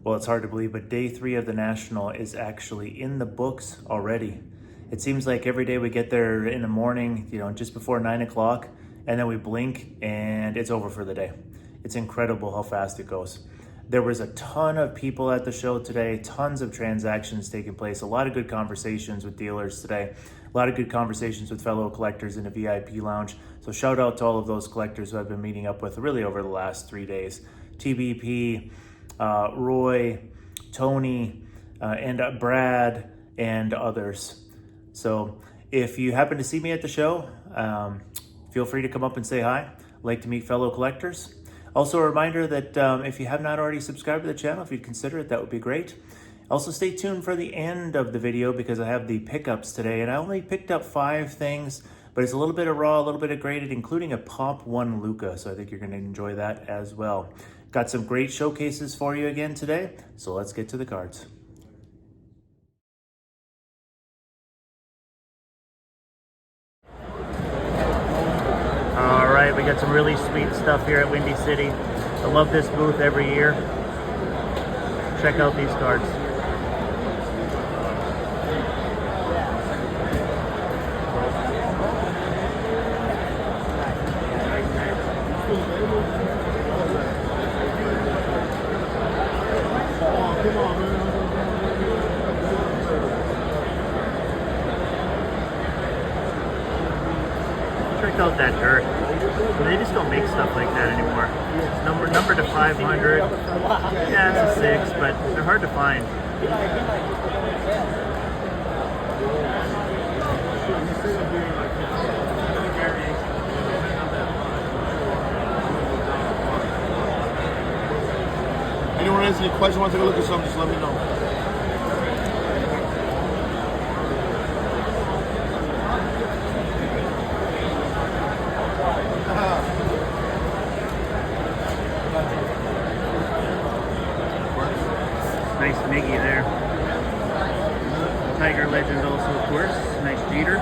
Well, it's hard to believe, but day 3 of the National is actually in the books already. It seems like every day we get there in the morning, just before 9 o'clock, and then we blink and it's over for the day. It's incredible how fast it goes. There was a ton of people at the show today, tons of transactions taking place, a lot of good conversations with dealers today, a lot of good conversations with fellow collectors in the VIP lounge. So shout out to all of those collectors who I've been meeting up with really over the last 3 days. TBP, Roy, Tony, and Brad, and others. So if you happen to see me at the show, feel free to come up and say hi. I'd like to meet fellow collectors. Also a reminder that if you have not already subscribed to the channel, if you'd consider it, that would be great. Also stay tuned for the end of the video because I have the pickups today, and I only picked up 5 things, but it's a little bit of raw, a little bit of graded, including a Pop 1 Luka, so I think you're going to enjoy that as well. Got some great showcases for you again today, so let's get to the cards. All right, we got some really sweet stuff here at Windy City. I love this booth every year. Check out these cards. Check out that dirt. They just don't make stuff like that anymore. It's numbered to 500. Yeah, it's a 6, but they're hard to find. Anyone has any questions, want to take a look at something, just let me know. Nice Miggy there. Tiger Legend also, of course. Nice Jeter.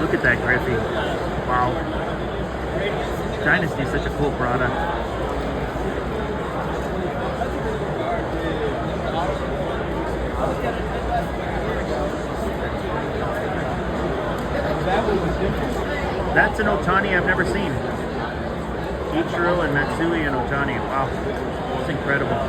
Look at that Griffey. Wow. Dynasty is such a cool product. That's an Otani I've never seen. Ichiro and Matsui and Otani. Wow, it's incredible.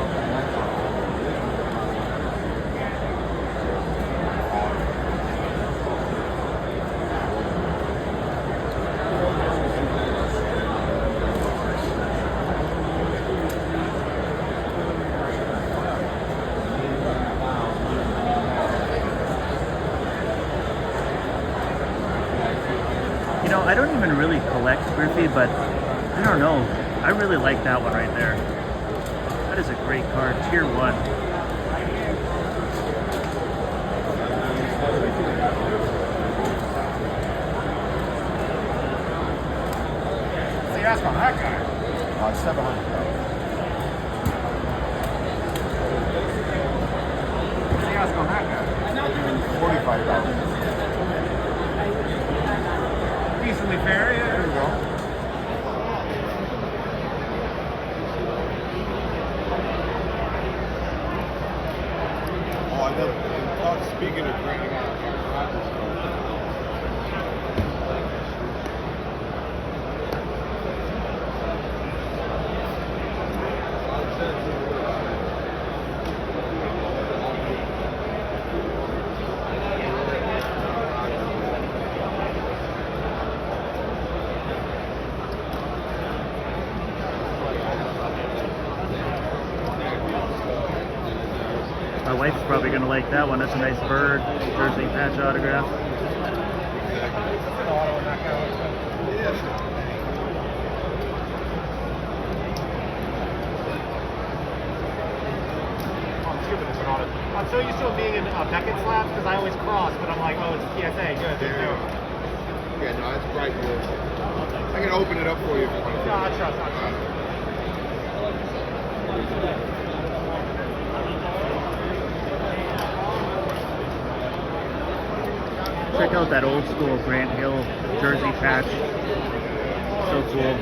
I don't even really collect Griffey, but I don't know. I really like that one right there. That is a great card. Tier 1. So you ask on that guy? 700. So you ask on that guy? $45. Decently fair, yeah. There we go. Oh, I love speaking of grading. My wife's probably going to like that one. That's a nice bird. Jersey patch autograph. I'm so used to it being in Beckett slabs because I always cross, but I'm like, oh, it's PSA. Good. Yeah, no, it's bright blue. I can open it up for you if you want to. No, I trust. Check out that old school Grant Hill jersey patch. So cool.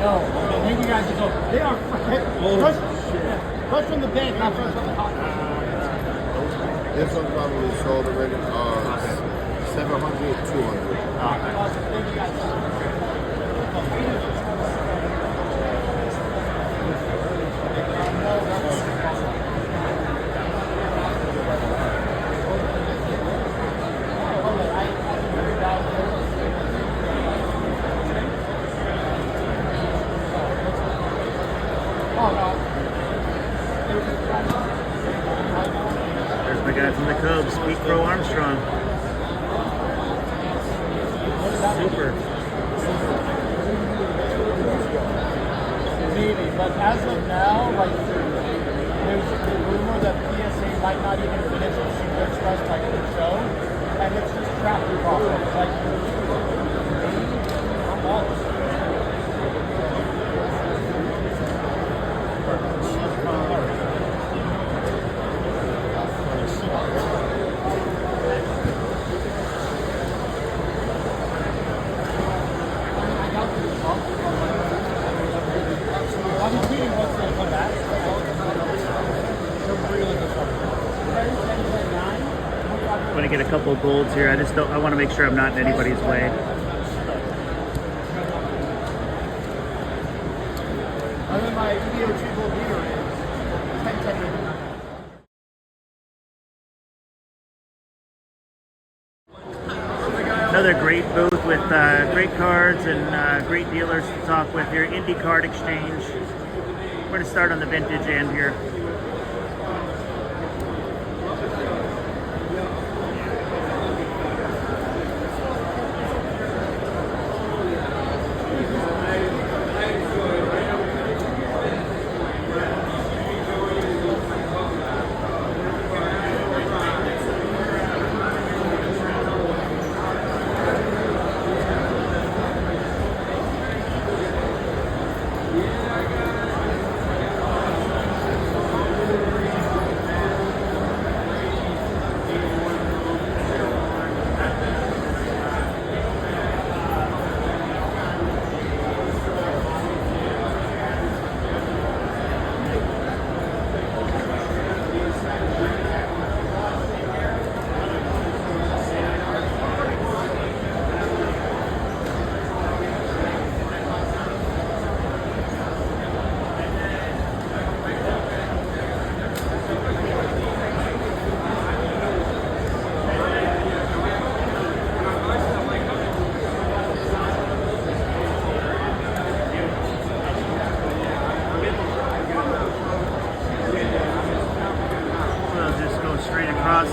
No, I think you guys are so. They are fresh from the bank, not fresh from the hot. This one's probably sold already. 700, 200. Thank you guys. There's my guy from the Cubs, Pete Crow Armstrong. Super. Maybe, but as of now, like there's the rumor that PSA might not even finish the Super Express like the show, and it's just crap through process. Like, I'm all I'm going to get a couple of golds here. I want to make sure I'm not in anybody's way. And then my EDO2 gold leader is 1010. Another great booth with great cards and great dealers to talk with here. Indie Card Exchange. We're going to start on the vintage end here.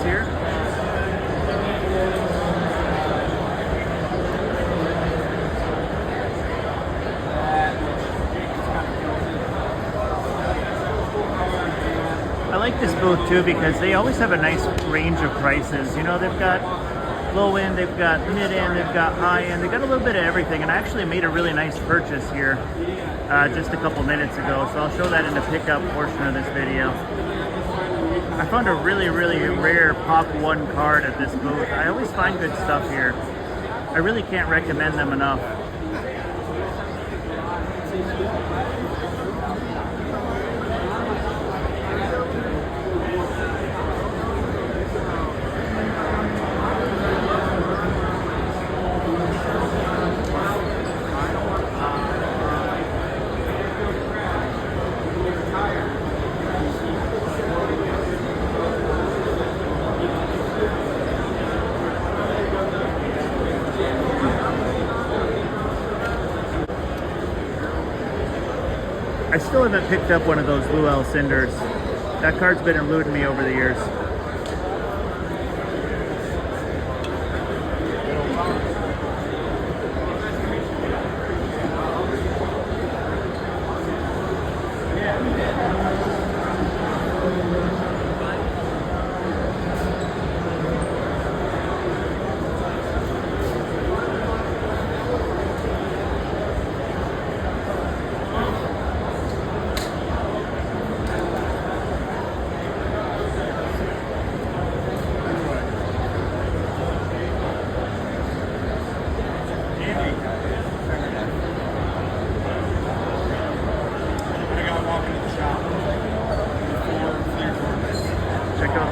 Here. I like this booth too because they always have a nice range of prices. You know, they've got low end, they've got mid end, they've got high end, they've got a little bit of everything. And I actually made a really nice purchase here just a couple minutes ago, so I'll show that in the pickup portion of this video. I found a really, really rare Pop 1 card at this booth. I always find good stuff here. I really can't recommend them enough. I still haven't picked up one of those Luel Cinders. That card's been eluding me over the years.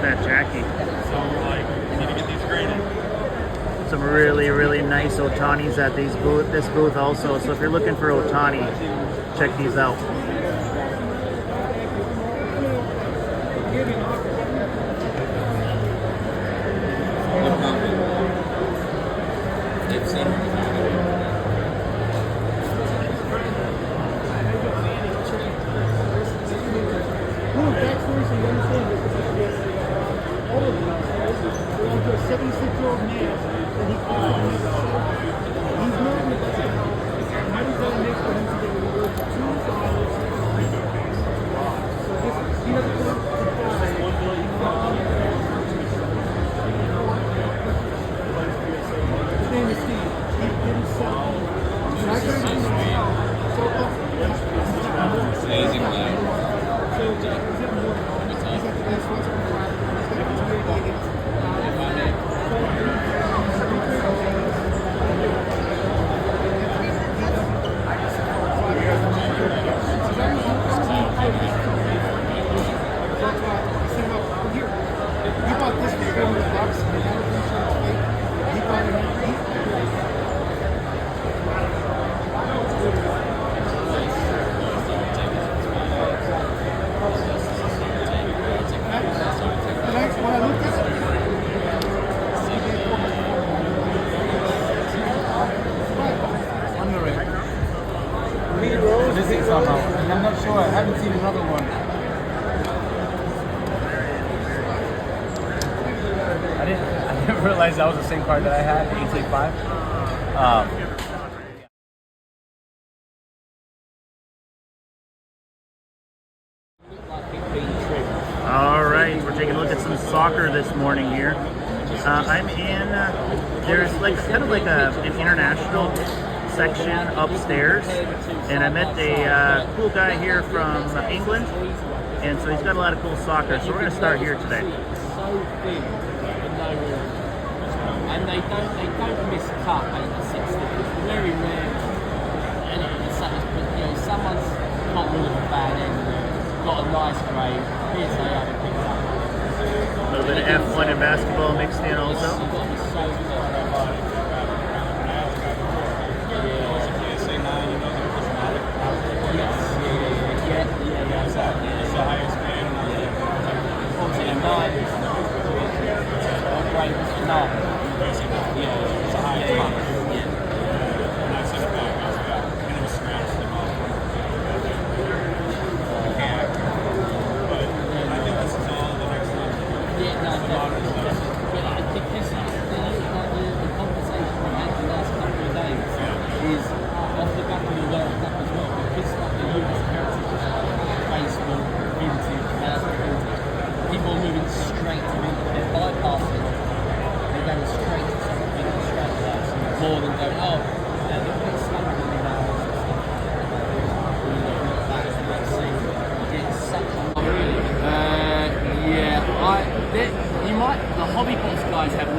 that Jackie. So we're like, we need to get these graded. Some really, really nice Otanis at this booth also. So if you're looking for Otani, check these out. I'm not sure. I haven't seen another one. I didn't realize that was the same card that I had, 885. All right, we're taking a look at some soccer this morning here. I'm in, there's like kind of like an international section upstairs, and I met a cool guy here from England, and so he's got a lot of cool soccer, so we're going to start here today. And they don't miss cut 86. It's very rare. And it's such, you know, someone's got rid of a bad end, got a nice grade. Here's they haven't picked up. A little bit of F1 and basketball mixed in also. You've got to be so good.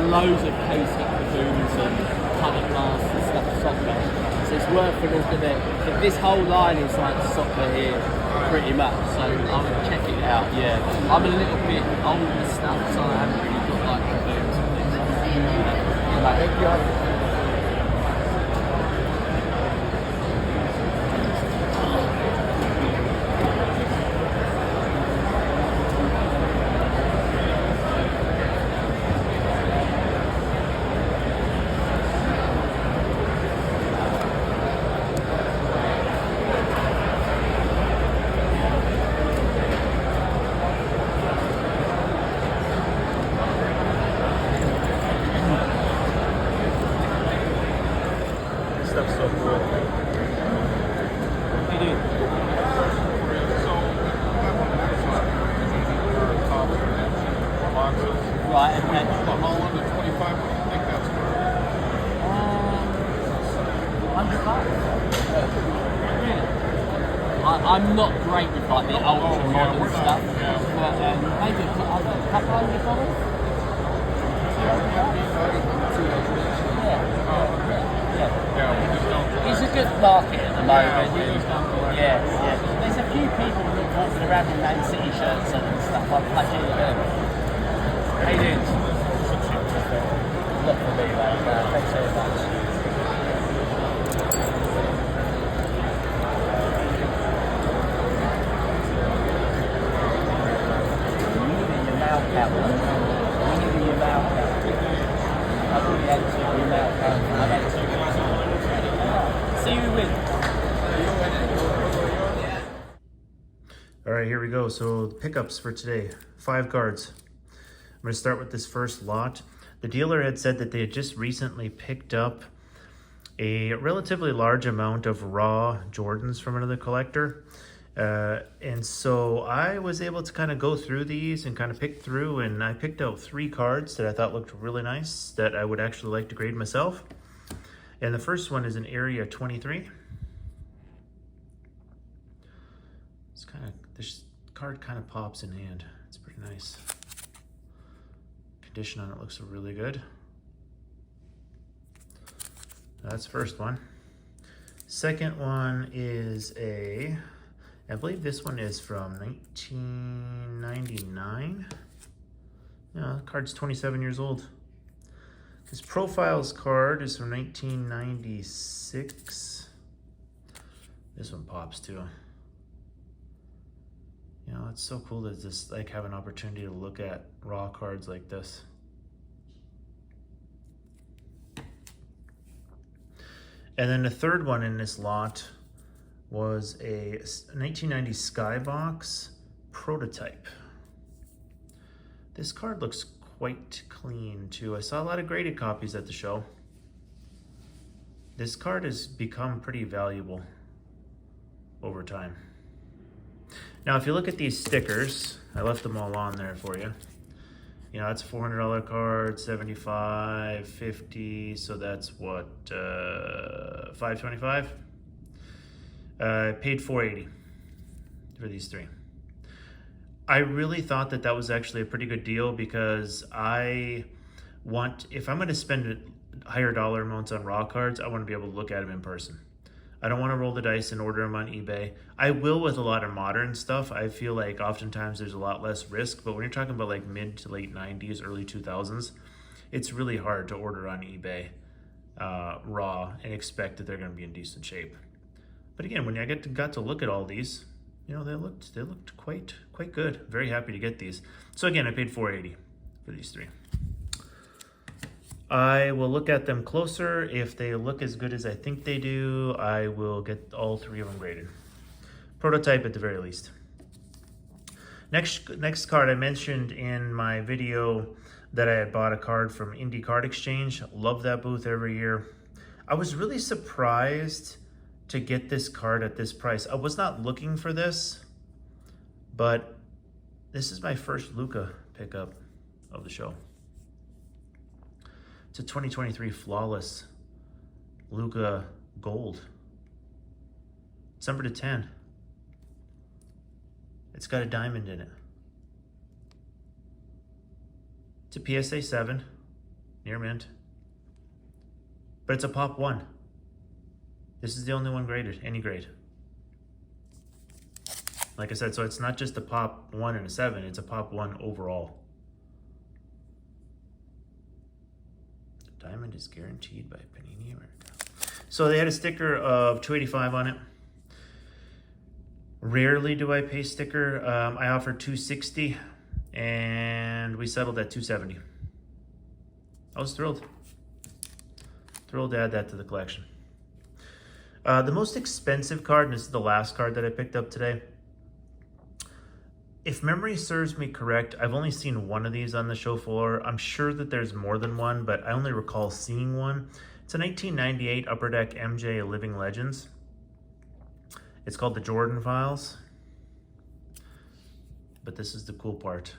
Loads of case balloons and colour glass and stuff soccer, so it's worth for look at it. But this whole line is like soccer here, pretty much. So I would check it out. Yeah, I'm a little bit old and stuff, so I haven't really got like balloons and things. I'm not great with like the ultra modern stuff, but maybe a couple $100. Yeah. It's a good market at the moment. Yeah. There's a few people walking around in Man City shirts and stuff. I'm like, How you doing? Not for me, mate. Thanks so much. Your mouth out. Your mouth out. I've already had two in your mouth out. I've had two. See you win. All right, here we go. So the pickups for today, 5 cards. I'm going to start with this first lot. The dealer had said that they had just recently picked up a relatively large amount of raw Jordans from another collector. And so I was able to kind of go through these and kind of pick through, and I picked out 3 cards that I thought looked really nice that I would actually like to grade myself. And the first one is an Area 23. It's kind of, this card kind of pops in hand. It's pretty nice. Condition on it looks really good. That's the first one. Second one is I believe this one is from 1999. Yeah, the card's 27 years old. This Profiles card is from 1996. This one pops too. You know, it's so cool to just like have an opportunity to look at raw cards like this. And then the third one in this lot was a 1990 Skybox Prototype. This card looks quite clean too. I saw a lot of graded copies at the show. This card has become pretty valuable over time. Now, if you look at these stickers, I left them all on there for you. You know, it's a $400 card, 75, 50, so that's what, 525? I paid $480 for these 3. I really thought that was actually a pretty good deal because if I'm going to spend higher dollar amounts on raw cards, I want to be able to look at them in person. I don't want to roll the dice and order them on eBay. I will with a lot of modern stuff. I feel like oftentimes there's a lot less risk, but when you're talking about like mid to late 90s, early 2000s, it's really hard to order on eBay raw and expect that they're going to be in decent shape. But again, when I got to look at all these, you know, they looked quite good. Very happy to get these. So again, I paid $480 for these 3. I will look at them closer. If they look as good as I think they do, I will get all 3 of them graded. Prototype at the very least. Next card, I mentioned in my video that I had bought a card from Indie Card Exchange. Love that booth every year. I was really surprised to get this card at this price. I was not looking for this, but this is my first Luka pickup of the show. It's a 2023 Flawless Luka Gold. It's numbered to 10. It's got a diamond in it. It's a PSA 7, near mint. But it's a pop 1. This is the only one graded, any grade. Like I said, so it's not just a pop 1 and a 7, it's a pop 1 overall. Diamond is guaranteed by Panini America. So they had a sticker of $285 on it. Rarely do I pay sticker. I offered $260 and we settled at $270. I was thrilled. Thrilled to add that to the collection. The most expensive card, and this is the last card that I picked up today. If memory serves me correct, I've only seen one of these on the show floor. I'm sure that there's more than one, but I only recall seeing one. It's a 1998 Upper Deck MJ Living Legends. It's called the Jordan Files. But this is the cool part.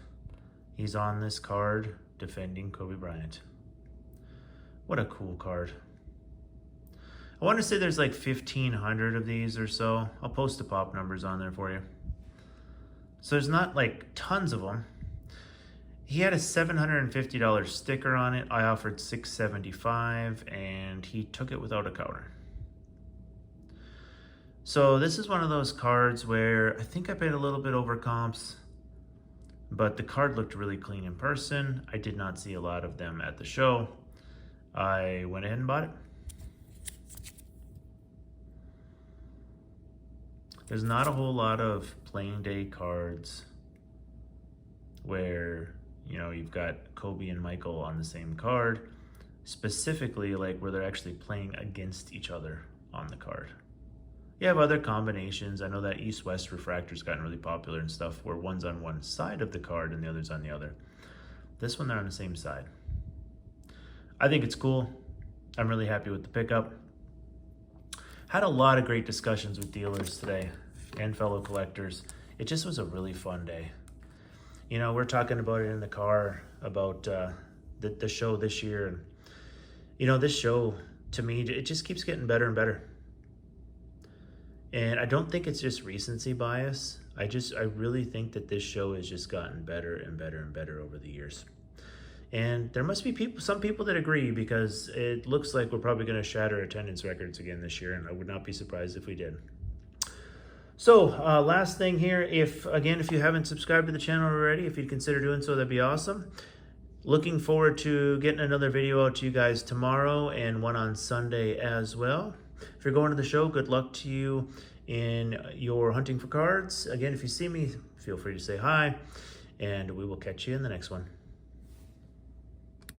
He's on this card defending Kobe Bryant. What a cool card. I want to say there's like 1,500 of these or so. I'll post the pop numbers on there for you. So there's not like tons of them. He had a $750 sticker on it. I offered $675 and he took it without a counter. So this is one of those cards where I think I paid a little bit over comps. but the card looked really clean in person. I did not see a lot of them at the show. I went ahead and bought it. There's not a whole lot of playing day cards where, you know, you've got Kobe and Michael on the same card, specifically like where they're actually playing against each other on the card. You have other combinations. I know that East-West refractor's gotten really popular and stuff where one's on one side of the card and the other's on the other. This one, they're on the same side. I think it's cool. I'm really happy with the pickup. Had a lot of great discussions with dealers today and fellow collectors. It just was a really fun day. You know, we're talking about it in the car about the show this year. And, you know, this show, to me, it just keeps getting better and better. And I don't think it's just recency bias. I really think that this show has just gotten better and better and better over the years. And there must be some people that agree, because it looks like we're probably going to shatter attendance records again this year, and I would not be surprised if we did. So last thing here, if you haven't subscribed to the channel already, if you'd consider doing so, that'd be awesome. Looking forward to getting another video out to you guys tomorrow and one on Sunday as well. If you're going to the show, good luck to you in your hunting for cards. Again, if you see me, feel free to say hi, and we will catch you in the next one.